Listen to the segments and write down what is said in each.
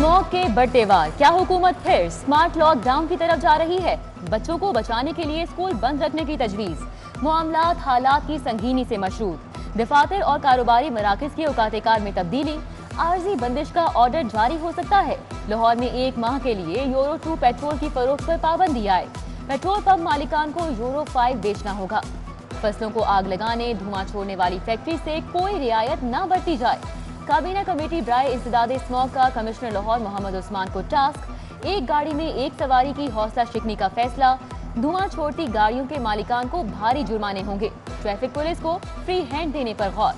Smog के बढ़ते वार, क्या हुकूमत फिर स्मार्ट लॉकडाउन की तरफ जा रही है? बच्चों को बचाने के लिए स्कूल बंद रखने की तजवीज। मामलात हालात की संगीनी से मशरूत। दफातर और कारोबारी मराकज के औकात-ए-कार में तब्दीली। आर्जी बंदिश का ऑर्डर जारी हो सकता है। लाहौर में 1 माह के लिए यूरो 2 पेट्रोल की फरोख्त पर पाबंदी आए। पेट्रोल पंप मालिकान को यूरो 5 बेचना होगा। फसलों को आग लगाने, धुआं छोड़ने वाली फैक्ट्री से कोई रियायत न बरती जाए। काबीना कमेटी ड्राई इंसदाद स्मॉग का कमिश्नर लाहौर मोहम्मद उस्मान को टास्क। एक गाड़ी में एक सवारी की हौसला शिकनी का फैसला। धुआं छोड़ती गाड़ियों के मालिकान को भारी जुर्माने होंगे। ट्रैफिक पुलिस को फ्री हैंड देने पर गौर।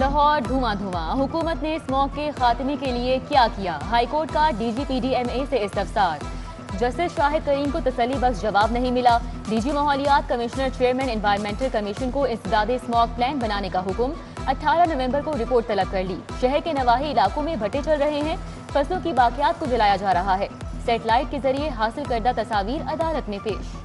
लाहौर धुआं धुआं, हुकूमत ने स्मॉग के खात्मे के लिए क्या किया? हाईकोर्ट का DGPDMA से इस्तफसार। जस्टिस शाहिद करीम को तसल्ली बख्श जवाब नहीं मिला। DG माहौलियात कमिश्नर चेयरमैन एनवायरमेंटल कमीशन को इंसदादे स्मॉग प्लान बनाने का हुक्म। 18 नवंबर को रिपोर्ट तलब कर ली। शहर के नवाही इलाकों में भट्टे चल रहे हैं। फसलों की बाकियात को जलाया जा रहा है। सेटेलाइट के जरिए हासिल करदा तस्वीर अदालत में पेश।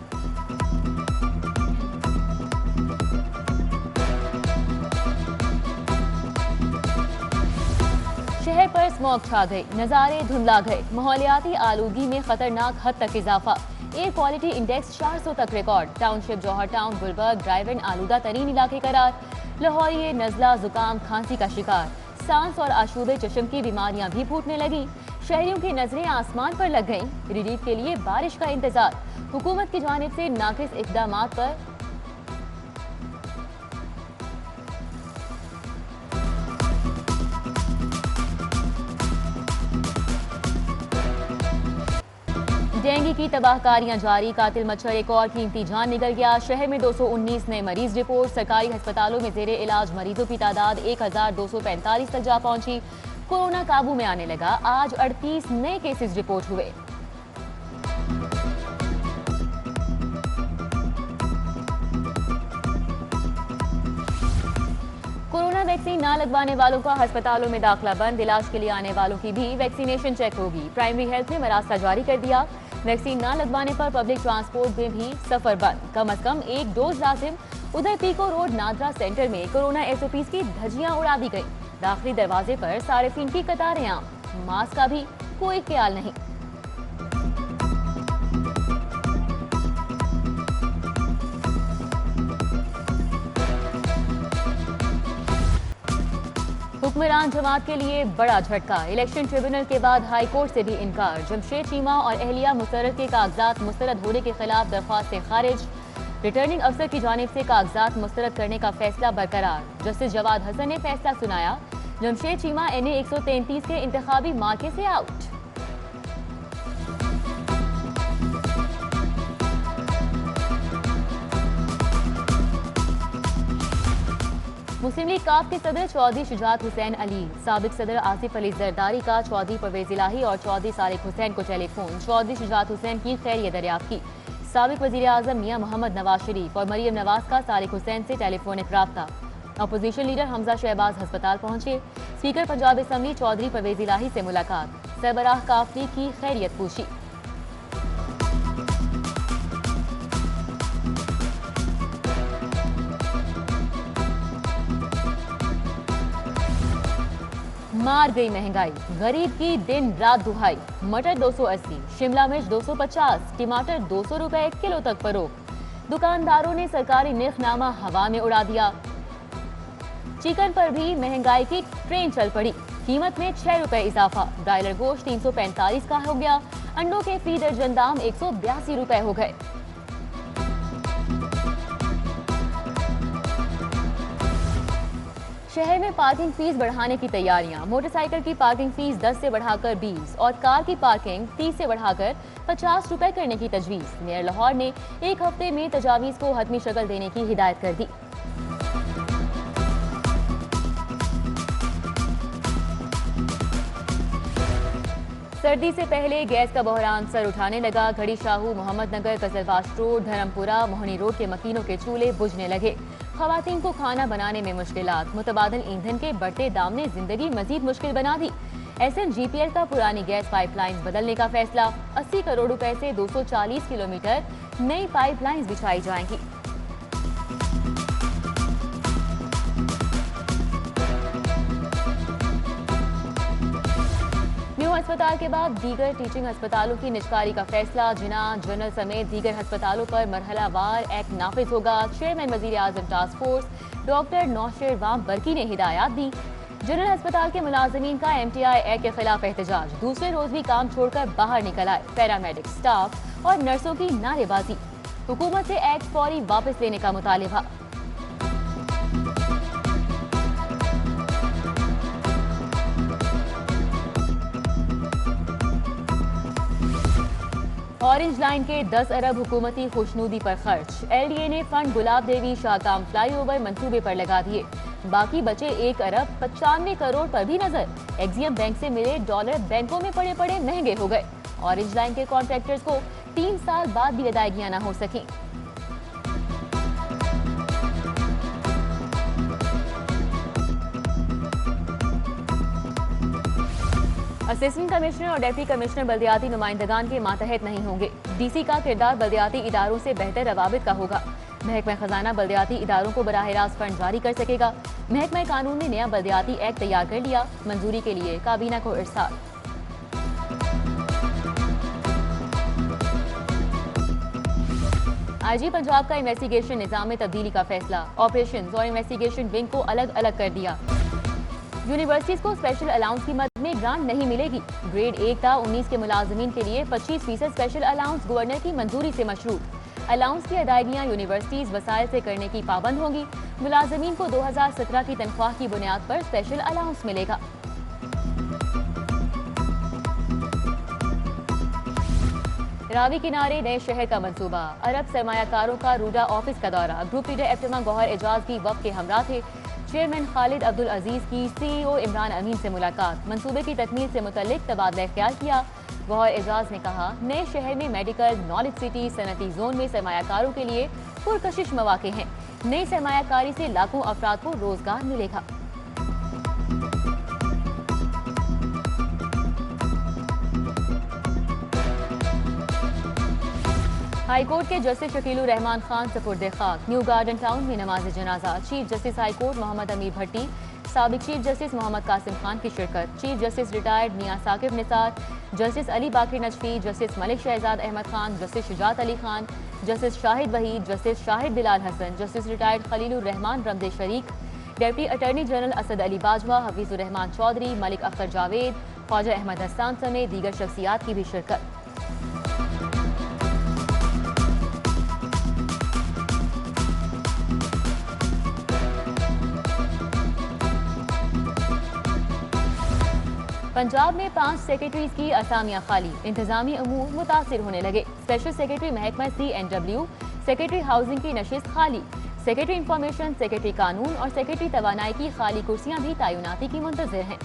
शहर पर स्मॉग छा गई, नजारे धुंधला गए। माहौलियाती आलूगी में खतरनाक हद तक इजाफा। एयर क्वालिटी इंडेक्स 400 तक रिकॉर्ड। टाउनशिप जौहर टाउन गुलबर्ग ड्राइवन आलूदा तरीन इलाके करार। लाहौरी नजला जुकाम खांसी का शिकार। सांस और आशूबे चश्म की बीमारियां भी फूटने लगी। शहरियों की नजरें आसमान पर लग गईं। रिलीफ के लिए बारिश का इंतजार। हुकूमत की जानिब से नाकिस इकदामात पर डेंगू की तबाहकारियां जारी। कातिल मच्छर एक और कीमती जान निकल गया। शहर में 219 नए मरीज रिपोर्ट। सरकारी अस्पतालों में जेरे इलाज मरीजों की तादाद 1245 तक जा पहुंची। कोरोना काबू में आने लगा। आज 38 नए केसेस रिपोर्ट हुए। कोरोना वैक्सीन ना लगवाने वालों का अस्पतालों में दाखिला बंद। इलाज के लिए आने वालों की भी वैक्सीनेशन चेक होगी। प्राइमरी हेल्थ ने मरास्ता जारी कर दिया। वैक्सीन ना लगवाने पर पब्लिक ट्रांसपोर्ट में भी सफर बंद। कम से कम 1 डोज लाजिम। उधर पीको रोड नादरा सेंटर में कोरोना SOPs की धज्जियां उड़ा दी गई। दाखिली दरवाजे पर सारिफीन की कतारें आम। मास्क का भी कोई ख्याल नहीं। हुक्मरान जमात के लिए बड़ा झटका। इलेक्शन ट्रिब्यूनल के बाद हाई कोर्ट से भी इनकार। जमशेद चीमा और एहलिया मुसर्रत के कागजात मुस्तरद होने के खिलाफ दरख्वास्त से खारिज। रिटर्निंग अफसर की जानिब से कागजात मुस्तरद करने का फैसला बरकरार। जस्टिस जवाद हसन ने फैसला सुनाया। जमशेद चीमा NA 133 के इंतखाबी मार्के से आउट। मुस्लिम लीग काफ के सदर चौधरी शुजात हुसैन अली, साबिक सदर आसिफ अली जरदारी का चौधरी परवेज इलाही और चौधरी सारिक हुसैन को टेलीफोन। चौधरी शुजात हुसैन की खैरियत दरियाफ्त की। साबिक वजीर आजम मियां मोहम्मद नवाज शरीफ और मरियम नवाज का सारिक हुसैन से टेलीफोनिक राब्ता। अपोजिशन लीडर हमजा शहबाज अस्पताल पहुंचे। स्पीकर पंजाब असम्बली चौधरी परवेज इलाही से मुलाकात। सरबराह काफ लीग की खैरियत पूछी। मार गई महंगाई, गरीब की दिन रात दुहाई। मटर 280, शिमला मिर्च 250, टमाटर 200 रुपए किलो तक फरोख्त। दुकानदारों ने सरकारी निर्खनामा हवा में उड़ा दिया। चिकन पर भी महंगाई की ट्रेन चल पड़ी। कीमत में 6 रुपए इजाफा। ब्रायलर गोश्त 345 का हो गया। अंडों के फी दर्जन दाम 182 रुपए हो गए। शहर में पार्किंग फीस बढ़ाने की तैयारियां। मोटरसाइकिल की पार्किंग फीस 10 से बढ़ाकर 20 और कार की पार्किंग 30 से बढ़ाकर 50 रुपए करने की तजवीज। मेयर लाहौर ने 1 हफ्ते में तजावीज को हतमी शक्ल देने की हिदायत कर दी। सर्दी से पहले गैस का बहरान सर उठाने लगा। घड़ी शाहू, मोहम्मद नगर, कजलवास रोड, धर्मपुरा, मोहनी रोड के मकीनों के चूल्हे बुझने लगे। खवातीन को खाना बनाने में मुश्किलात। मुतबादल ईंधन के बढ़ते दाम ने जिंदगी मजीद मुश्किल बना दी। SNGPL का पुरानी गैस पाइपलाइन बदलने का फैसला। 80 करोड़ रुपए से 240 किलोमीटर नई पाइपलाइंस बिछाई जाएंगी। न्यू अस्पताल के बाद दीगर टीचिंग अस्पतालों की निजकारी का फैसला। जिना जनरल समेत दीगर अस्पतालों पर मरहलावार एक्ट नाफिज होगा। चेयरमैन वजीर आजम टास्क फोर्स डॉक्टर नौशेर वाम बरकी ने हिदायत दी। जनरल अस्पताल के मुलाजमीन का MTI एक्ट के खिलाफ एहतजाज। दूसरे रोज भी काम छोड़कर बाहर निकल आए पैरामेडिक स्टाफ और नर्सों की नारेबाजी। हुकूमत से एक्ट फौरी वापस लेने का मुतालिबा। ऑरेंज लाइन के 10 अरब हुकूमती खुशनुदी पर खर्च। LDA ने फंड गुलाब देवी शाहकाम फ्लाईओवर मंसूबे पर लगा दिए। बाकी बचे 1 अरब 95 करोड़ पर भी नजर। एक्सियम बैंक से मिले डॉलर बैंकों में पड़े पड़े महंगे हो गए। ऑरेंज लाइन के कॉन्ट्रैक्टर्स को 3 साल बाद भी अदायगियां न हो सकी। असिस्टेंट कमिश्नर और डिप्टी कमिश्नर बल्दियाती नुमाइंदगान के मातहत नहीं होंगे। DC का किरदार बल्दियाती इदारों से बेहतर रवाबित का होगा। महकमा खजाना बल्दियाती इदारों को बराह रास्त फंड जारी कर सकेगा। महकमा कानून ने नया बल्दियाती एक्ट तैयार कर लिया। मंजूरी के लिए काबीना को इरसाल। IG पंजाब का इन्वेस्टिगेशन निजाम में तब्दीली का फैसला। ऑपरेशंस और इन्वेस्टिगेशन विंग को अलग अलग कर दिया। यूनिवर्सिटीज को स्पेशल अलाउंस की मद में ग्रांट नहीं मिलेगी। ग्रेड 1 था 19 के मुलाजमीन के लिए 25% स्पेशल अलाउंस गवर्नर की मंजूरी से मशरूत। अलाउंस की अदायगियां यूनिवर्सिटीज वसाइल से करने की पाबंद होंगी। मुलाजमीन को 2017 की तनख्वाह की बुनियाद पर स्पेशल अलाउंस मिलेगा। रावी किनारे नए शहर का मंसूबा। अरब सरमायाकारों का रूडा ऑफिस का दौरा। ग्रुप लीडर एफ्तमा गौहर एजाज भी वक्त के हमरा थे। चेयरमैन खालिद अब्दुल अजीज की CEO इमरान अमीन से मुलाकात। मंसूबे की तकमील से मुतल्लिक तबादला इख्तियार किया। गौहर एजाज ने कहा, नए शहर में मेडिकल, नॉलेज सिटी, सनती जोन में सरमायाकारों के लिए पुरकशिश मौके हैं। नई सरमायाकारी से लाखों अफराद को रोजगार मिलेगा। हाईकोर्ट के जस्टिस शकीलुर रहमान खान सपुर्दे खाक। न्यू गार्डन टाउन में नमाज जनाजा। Chief justice high court Mohammad Amir Bhatti, साबिक चीफ जस्टिस मोहम्मद कासिम खान की शिरकत। Chief justice retired Mian Saqib Nisar, justice Ali Baqir Najafi, justice Malik Shahzad Ahmad Khan, justice Shujaat Ali Khan, justice Shahid Waheed, justice Shahid Bilal Hassan, justice retired Khalilur Rehman Ramday शरीक, deputy attorney general Asad Ali Bajwa, Hafeezur Rehman Chaudhry, Malik Akhtar Javed, Khawaja Ahmad Hassan समेत दीगर शख्सियात की भी शिरकत। पंजाब में 5 सेक्रेटरीज की असामियां खाली। इंतजामी अमूर मुतासिर होने लगे। स्पेशल सेक्रेटरी महकमा CNW, सेक्रेटरी हाउसिंग की नशिस्त खाली। सेक्रेटरी इंफॉर्मेशन, सेक्रेटरी कानून और सेक्रेटरी तवानाई की खाली कुर्सियां भी तैनाती की मुंतजिर हैं।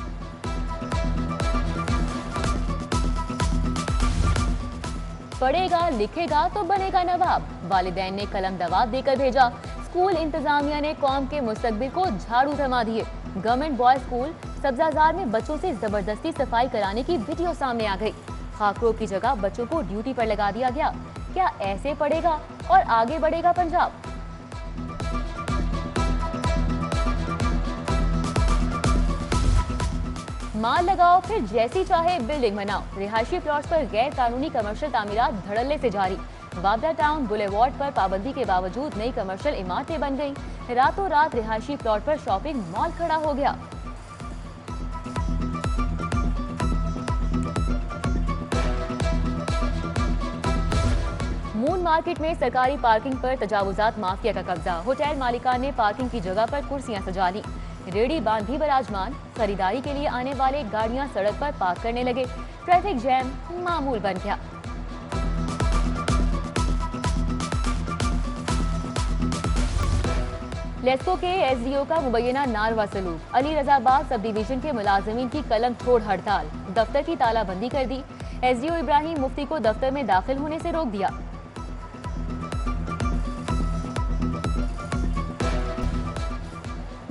पढ़ेगा लिखेगा तो बनेगा नवाब। वालिदैन ने कलम दवात देकर भेजा। स्कूल इंतजामिया ने कौम के मुस्तकबिल को झाड़ू थमा दिए। गवर्नमेंट बॉयज स्कूल सब्जाजार में बच्चों से जबरदस्ती सफाई कराने की वीडियो सामने आ गई। खाकरों की जगह बच्चों को ड्यूटी पर लगा दिया गया। क्या ऐसे पढ़ेगा और आगे बढ़ेगा पंजाब? माल लगाओ फिर जैसी चाहे बिल्डिंग बनाओ। रिहायशी प्लॉट्स पर गैर कानूनी कमर्शियल तामीरात धड़ल्ले से जारी। वाबदा टाउन बुलेवार्ड पर पाबंदी के बावजूद नई कमर्शियल इमारतें बन गईं। रातों रात रिहायशी प्लॉट पर शॉपिंग मॉल खड़ा हो गया। मून मार्केट में सरकारी पार्किंग पर तजावुजात माफिया का कब्जा। होटल मालिकान ने पार्किंग की जगह पर कुर्सियां सजा ली। रेडी बांध भी बराजमान। खरीदारी के लिए आने वाले गाड़ियां सड़क पर पार्क करने लगे। ट्रैफिक जैम मामूल बन गया। लेस्को के SDO का मुबैना नारवा सलूक। अली रजाबाद सब डिवीजन के मुलाजमीन की कलम छोड़ हड़ताल। दफ्तर की तालाबंदी कर दी। SDO इब्राहिम मुफ्ती को दफ्तर में दाखिल होने से रोक दिया।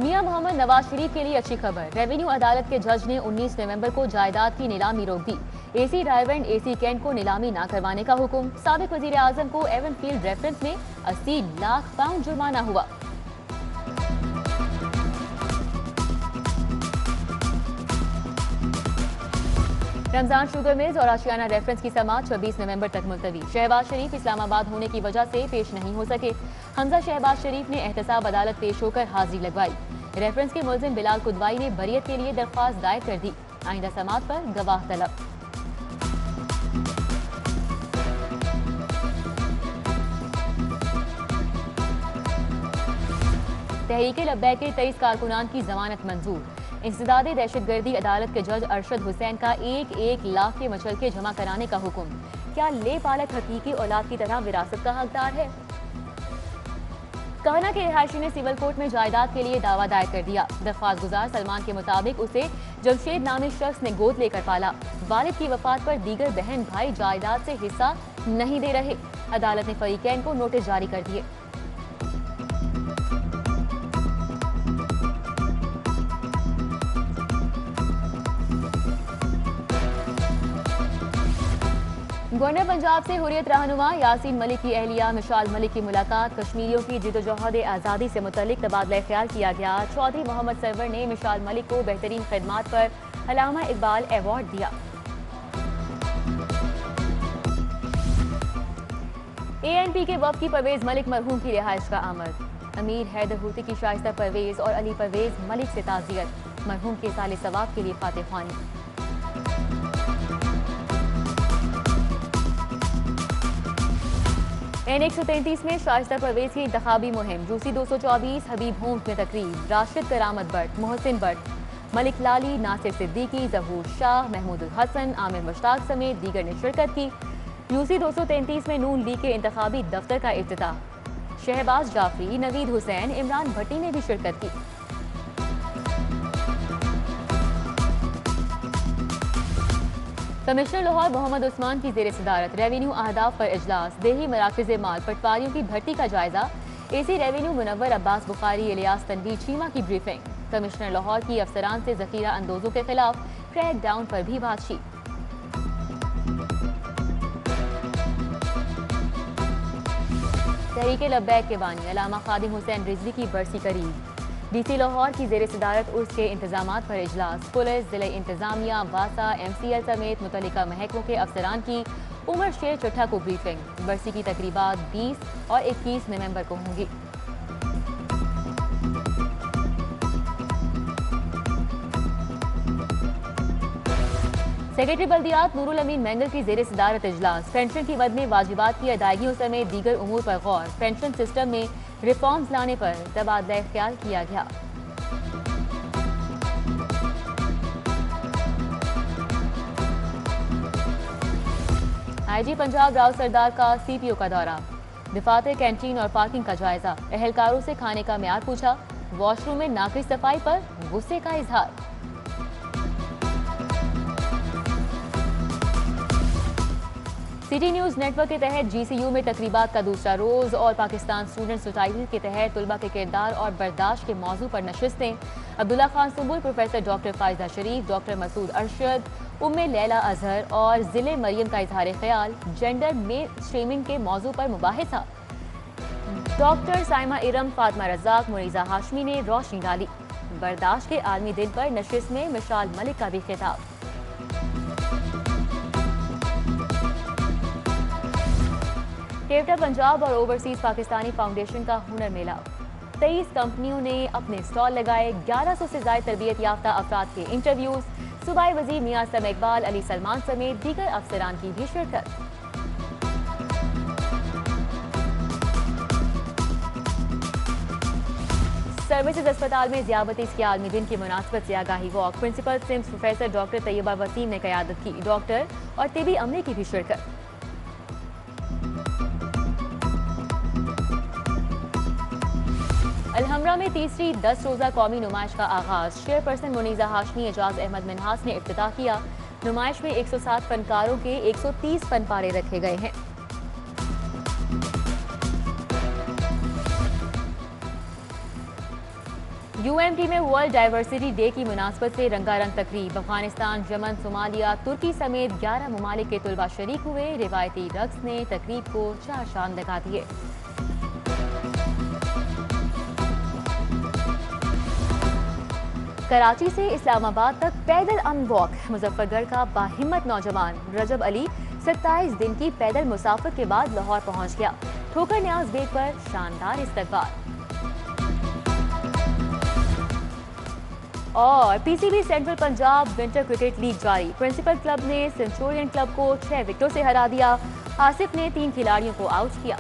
मियां मोहम्मद नवाज शरीफ के लिए अच्छी खबर। रेवेन्यू अदालत के जज ने 19 नवंबर को जायदाद की नीलामी रोक दी। एसी डायमंड एसी कैंट को नीलामी न करवाने का हुक्म। साबिक वजीर आजम को एवन फील्ड रेफरेंस में 80 लाख पाउंड जुर्माना हुआ। रमजान शुगर मिल्स और आशियाना रेफरेंस की समाअत 26 नवंबर तक मुलतवी। शहबाज शरीफ इस्लामाबाद होने की वजह से पेश नहीं हो सके। हमजा शहबाज शरीफ ने एहतसाब अदालत पेश होकर हाजिरी लगवाई। रेफरेंस के मुलजिम बिलाल कुदवाई ने बरियत के लिए दरख्वास्त दायर कर दी। आइंदा समाअत पर गवाह तलब। तहरीके लब्बैक के 23 कारकुनान की जमानत मंजूर। इंसदादे दहशतगर्दी अदालत के जज अरशद हुसैन का 1-1 लाख के मचलके जमा कराने का हुक्म। क्या ले पालक हकीकी औलाद की तरह विरासत का हकदार है? कहना के रिहायशी ने सिविल कोर्ट में जायदाद के लिए दावा दायर कर दिया। दरख्वास्त गुजार सलमान के मुताबिक उसे जमशेद नामी शख्स ने गोद लेकर पाला। वालिद की वफात पर दीगर बहन भाई जायदाद से हिस्सा नहीं दे रहे। अदालत ने फरीकैन को नोटिस जारी कर दिए। गवर्नर पंजाब से हुर्रियत रहनुमा यासीन मलिक की अहलिया मिशाल मलिक की मुलाकात। कश्मीरियों की जिदोजहद आज़ादी से मुतल्लिक तबादला ख्याल किया गया। चौधरी मोहम्मद सरवर ने मिशाल मलिक को बेहतरीन खिदमात पर अल्लामा इकबाल अवार्ड दिया। ANP के वफ़द की परवेज मलिक मरहूम की रिहाइश का आमद। अमीर हैदर हुती की शाइस्ता परवेज और अली परवेज मलिक से ताज़ियत। मरहूम के साले सवाब के लिए फातिहानी। N133 में शाइस्ता परवेज की इंतखाबी मुहिम। रूसी 224 हबीब होम्स में तकरीब। राशिद करामत भट्ट, मोहसिन भट्ट, मलिक लाली, नासिर सिद्दीकी, जहूर शाह, महमूद हसन, आमिर मुश्ताक समेत दीगर ने शिरकत की। यूसी 233 में नून लीग के इंतखाबी दफ्तर का इफ्तिताह। शहबाज जाफरी, नवीद हुसैन, इमरान भट्टी ने भी शिरकत की। कमिश्नर लाहौर मोहम्मद उस्मान की जेर सदारत रेवेन्यू अहदाफ पर इजलास। देही मराकज़ माल पटवारियों की भर्ती का जायजा। एसी रेवेन्यू मुनव्वर अब्बास बुखारी, इलियास तनवीर चीमा की ब्रीफिंग। कमिश्नर लाहौर की अफसरान से जखीरा अंदोजों के खिलाफ क्रैक डाउन पर भी बातचीत। तहरीके लब्बैक के बानी अल्लामा खादिम हुसैन रिजवी की बरसी करीब। DC लाहौर की जेर सदारत उर्स के इंतजामात पर इजलास। पुलिस, जिला इंतजामिया, वासा, MCL समेत मुतल्लिका महकमों के अफसरान की उमर शेर चट्ठा को ब्रीफिंग। बरसी की तकरीबात 20 और 21 नवंबर को होंगी। सेक्रेटरी बल्दियात नूरुल अमीन मैंगल की जेर सदारत इजलास। पेंशन की मद में वाजिबात की अदायगियों समेत दीगर उमूर पर गौर। पेंशन सिस्टम में रिफॉर्म्स लाने पर तबादला ख्याल किया गया। IG पंजाब राव सरदार का CPO का दौरा। दिफाते कैंटीन और पार्किंग का जायजा। एहलकारों से खाने का म्यार पूछा। वॉशरूम में नाकिस सफाई पर गुस्से का इजहार। सिटी न्यूज़ नेटवर्क के तहत GCU में तकरीबात का दूसरा रोज और पाकिस्तान स्टूडेंट सोसाइटी के तहत तुलबा के किरदार और बर्दाश्त के मौजू पर नशिस्तें। अब्दुल्ला खान सुबुल, प्रोफेसर डॉक्टर फायजा शरीफ, डॉक्टर मसूद अरशद, उम्मे लैला अजहर और जिले मरियम का इजहार ख्याल। जेंडर मेन स्ट्रीमिंग के मौजू पर मुबाहिसा। डॉक्टर साइमा इरम, फातिमा रज़ाक, मुनीजा हाशमी ने रोशनी डाली। बर्दाश्त के आलमी दिन पर नशिस्त में मिशाल मलिक का भी खिताब। केवटा पंजाब और ओवरसीज पाकिस्तानी फाउंडेशन का हुनर मेला। 23 कंपनियों ने अपने स्टॉल लगाए। 1100 से ज्यादा तरबियत याफ्ता अफराद के इंटरव्यूज। सूबाई वजीर मियां सम इकबाल, अली सलमान समेत दीगर अफसरान की भी शिरकत। सर्विसेज अस्पताल में ज़ियाबत के आलमी दिन की मुनासबत से आगाही walk. Principal SIMS professor doctor Tayyaba Waseem ने क़यादत की। डॉक्टर और तिबी अमले की भी शिरकत। अलहमरा में तीसरी 10 रोज़ा कौमी नुमाइश का आगाज। चेयरपर्सन मुनीजा हाशमी, एजाज अहमद मिन्हास ने इफ्तिताह किया। नुमाइश में 107 फनकारों के 130 फनपारे रखे गए हैं। यूएमटी में वर्ल्ड डाइवर्सिटी डे की मुनासबत से रंगारंग तकरीब। अफगानिस्तान, यमन, सोमालिया, तुर्की समेत 11 ममालिक के तुलबा शरीक हुए। रिवायती रक्स ने तकरीब को चार चांद लगा दिए। कराची से इस्लामाबाद तक पैदल अनवॉक। मुजफ्फरगढ़ का बाहिम्मत नौजवान रजब अली 27 दिन की पैदल मुसाफत के बाद लाहौर पहुंच गया। ठोकर न्याज बेग पर शानदार इस्तकबाल। और PCB central Punjab winter cricket league जारी। प्रिंसिपल क्लब ने सेंचुरियन क्लब को 6 विकेटों से हरा दिया। आसिफ ने 3 खिलाड़ियों को आउट किया।